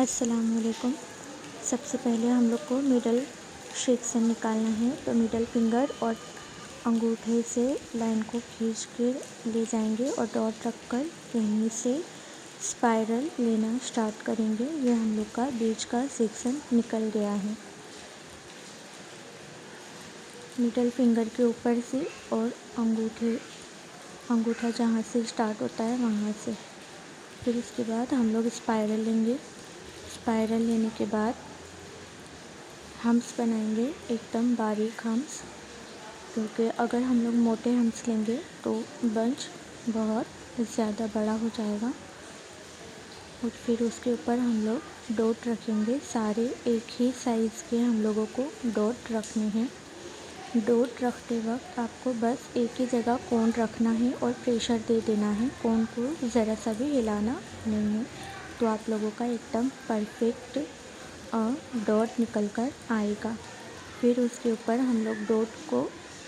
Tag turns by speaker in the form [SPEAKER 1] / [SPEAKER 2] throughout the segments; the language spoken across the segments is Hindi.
[SPEAKER 1] अस्सलामुअलैकुम। सबसे पहले हम लोग को मिडल सेक्शन निकालना है, तो मिडल फिंगर और अंगूठे से लाइन को खींच के ले जाएंगे और डॉट रखकर यहीं से स्पाइरल लेना स्टार्ट करेंगे। ये हम लोग का बीच का सेक्शन निकल गया है। मिडल फिंगर के ऊपर से और अंगूठा जहाँ से स्टार्ट होता है वहाँ से। फिर उसके बाद हम लोग स्पाइरल लेंगे। स्पाइरल लेने के बाद हम्स बनाएंगे, एकदम बारीक हम्स, क्योंकि अगर हम लोग मोटे हम्स लेंगे तो बंच बहुत ज़्यादा बड़ा हो जाएगा। और फिर उसके ऊपर हम लोग डॉट रखेंगे। सारे एक ही साइज़ के हम लोगों को डॉट रखने हैं। डॉट रखते वक्त आपको बस एक ही जगह कोन रखना है और प्रेशर दे देना है। कोन को ज़रा सा भी हिलाना नहीं है, तो आप लोगों का एकदम परफेक्ट डॉट निकल कर आएगा। फिर उसके ऊपर हम लोग डॉट को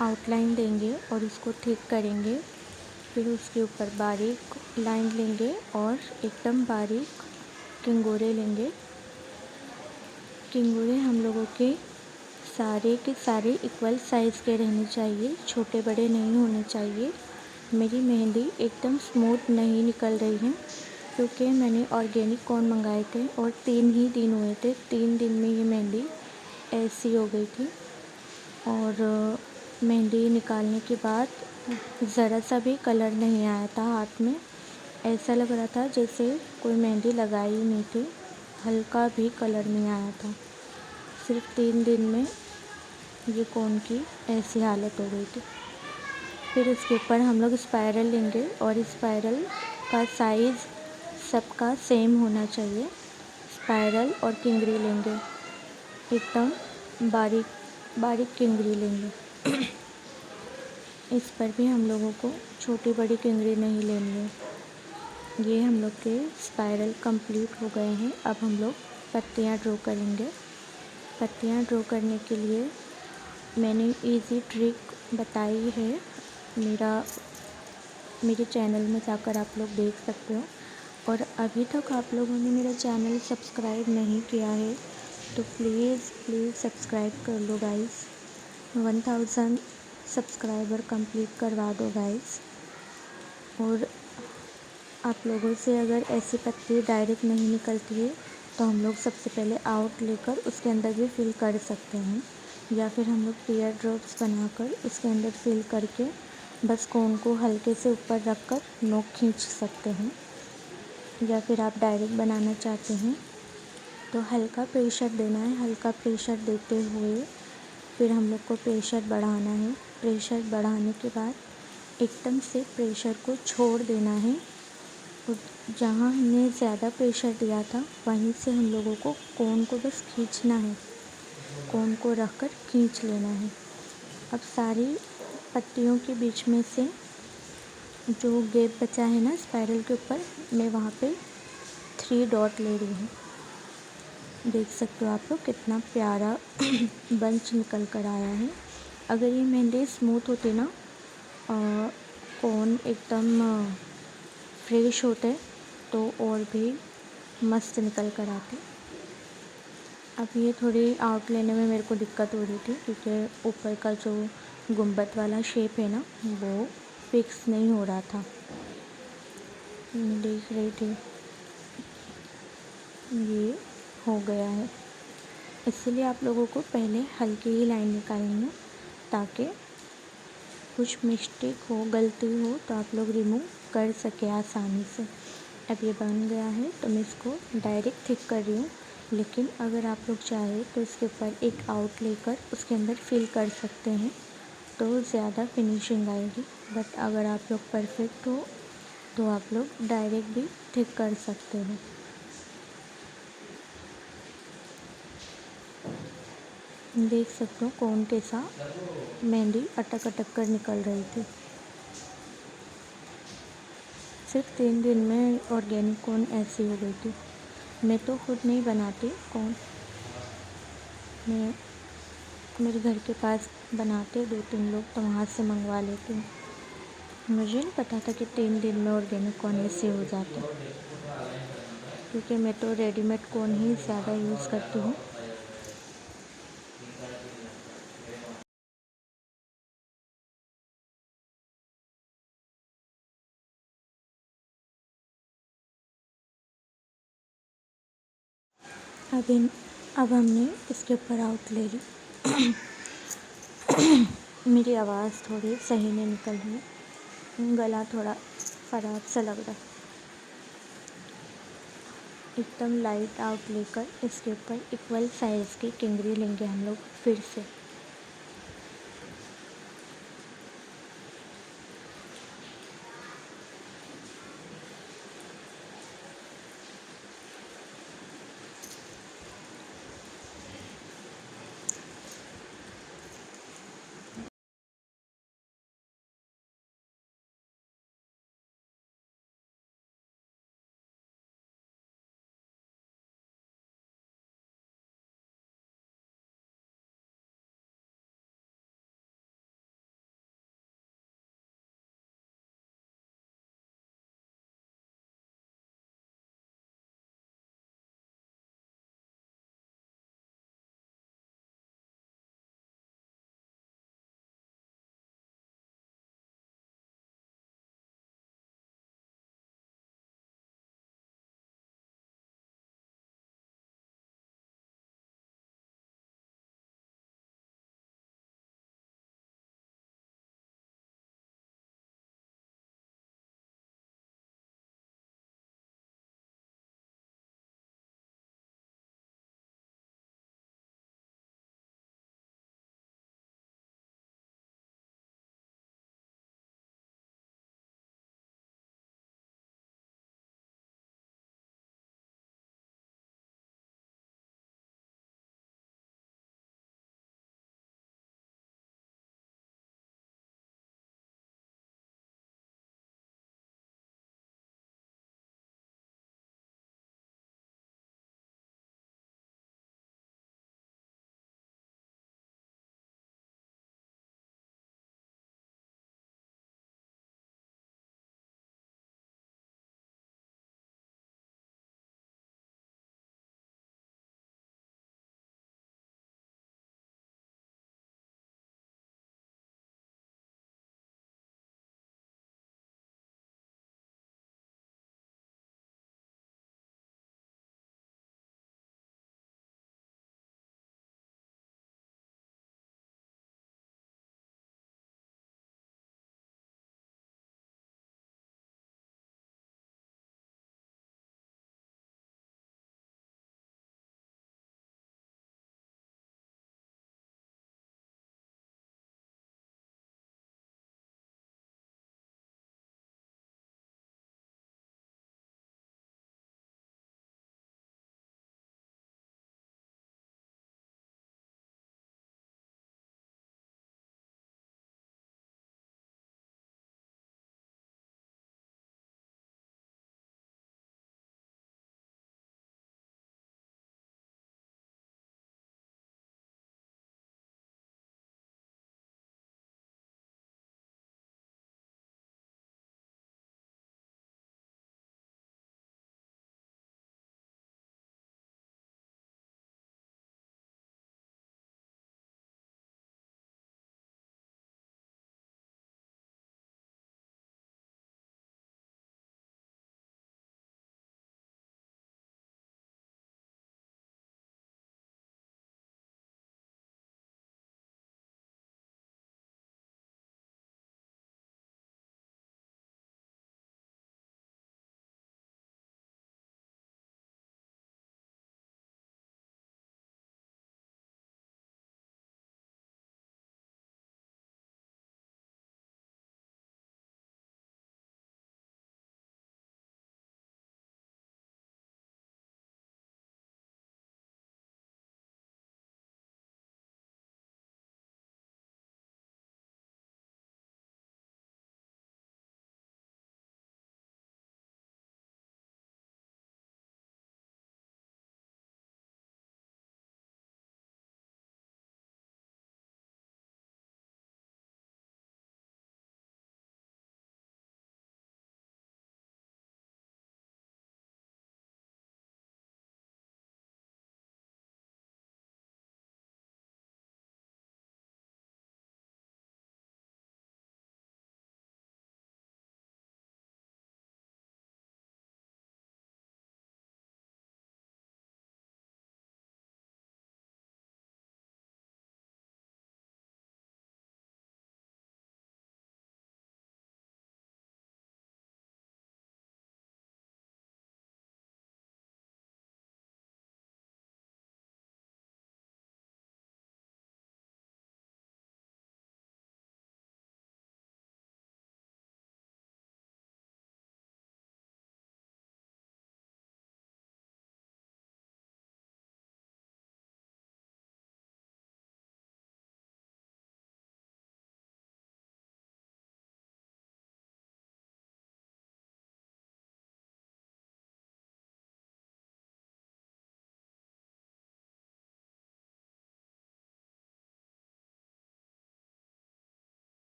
[SPEAKER 1] आउटलाइन देंगे और उसको थिक करेंगे। फिर उसके ऊपर बारीक लाइन लेंगे और एकदम बारीक किंगोरे लेंगे। किंगोरे हम लोगों के सारे इक्वल साइज़ के रहने चाहिए, छोटे बड़े नहीं होने चाहिए। मेरी मेहंदी एकदम स्मूथ नहीं निकल रही है, क्योंकि मैंने ऑर्गेनिक कोन मंगाए थे और 3 ही दिन हुए थे। 3 दिन में ये मेहंदी ऐसी हो गई थी। और मेहंदी निकालने के बाद ज़रा सा भी कलर नहीं आया था हाथ में। ऐसा लग रहा था जैसे कोई मेहंदी लगाई ही नहीं थी। हल्का भी कलर नहीं आया था। सिर्फ 3 दिन में ये कोन की ऐसी हालत हो गई थी। फिर उसके ऊपर हम लोग स्पाइरल लेंगे और स्पाइरल का साइज़ सबका सेम होना चाहिए। स्पाइरल और किंगरी लेंगे, एकदम बारीक किंगरी लेंगे। इस पर भी हम लोगों को छोटी बड़ी किंगरी नहीं लेनी है। ये हम लोग के स्पाइरल कंप्लीट हो गए हैं। अब हम लोग पत्तियाँ ड्रॉ करेंगे। पत्तियाँ ड्रॉ करने के लिए मैंने इजी ट्रिक बताई है, मेरे चैनल में जाकर आप लोग देख सकते हो। और अभी तक आप लोगों ने मेरा चैनल सब्सक्राइब नहीं किया है तो प्लीज़ सब्सक्राइब कर लो गाइस। 1000 सब्सक्राइबर कंप्लीट करवा दो गाइस। और आप लोगों से अगर ऐसी पत्ती डायरेक्ट नहीं निकलती है तो हम लोग सबसे पहले आउट लेकर उसके अंदर भी फिल कर सकते हैं, या फिर हम लोग टीयर ड्रॉप्स बनाकर उसके अंदर फिल करके बस कोन को हल्के से ऊपर रख कर नोक खींच सकते हैं। या फिर आप डायरेक्ट बनाना चाहते हैं तो हल्का प्रेशर देना है। हल्का प्रेशर देते हुए फिर हम लोग को प्रेशर बढ़ाना है। प्रेशर बढ़ाने के बाद एकदम से प्रेशर को छोड़ देना है। और जहाँ हमने ज़्यादा प्रेशर दिया था वहीं से हम लोगों को कोन को बस खींचना है। कोन को रख कर खींच लेना है। अब सारी पत्तियों के बीच में से जो गैप बचा है ना स्पाइरल के ऊपर, मैं वहाँ पे 3 डॉट ले रही हूँ। देख सकते हो आप लोग कितना प्यारा बंच निकल कर आया है। अगर ये मेहंदी स्मूथ होती ना, कोन एकदम फ्रेश होते तो और भी मस्त निकल कर आते। अब ये थोड़ी आउट लेने में मेरे को दिक्कत हो रही थी, क्योंकि ऊपर का जो गुंबद वाला शेप है ना वो फिक्स नहीं हो रहा था। मैं देख रही थी, ये हो गया है। इसलिए आप लोगों को पहले हल्की ही लाइन निकालनी है, ताकि कुछ मिस्टेक हो, गलती हो तो आप लोग रिमूव कर सके आसानी से। अब ये बन गया है तो मैं इसको डायरेक्ट थिक कर रही हूँ, लेकिन अगर आप लोग चाहे तो इसके ऊपर एक आउट लेकर उसके अंदर फिल कर सकते हैं तो ज़्यादा फिनिशिंग आएगी। बट अगर आप लोग परफेक्ट हो तो आप लोग डायरेक्ट भी थिक कर सकते हो। देख सकते हो कोन के साथ मेहंदी अटक कर निकल रही थी। सिर्फ 3 दिन में ऑर्गेनिक कोन ऐसी हो गई थी। मैं तो खुद नहीं बनाती कोन, मैं मेरे घर के पास बनाते 2-3 लोग, तो वहाँ से मंगवा लेती हूँ। मुझे नहीं पता था कि 3 दिन में ऑर्गेनिक कोन ऐसे हो जाते। क्योंकि मैं तो रेडीमेड कोन ही ज़्यादा यूज़ करती हूँ। अब हमने इसके ऊपर आउट ले ली। मेरी आवाज़ थोड़ी सही नहीं निकल रही है, गला थोड़ा ख़राब सा लग रहा है। एकदम लाइट आउट लेकर इसके ऊपर इक्वल साइज़ की किंगरी लेंगे हम लोग फिर से।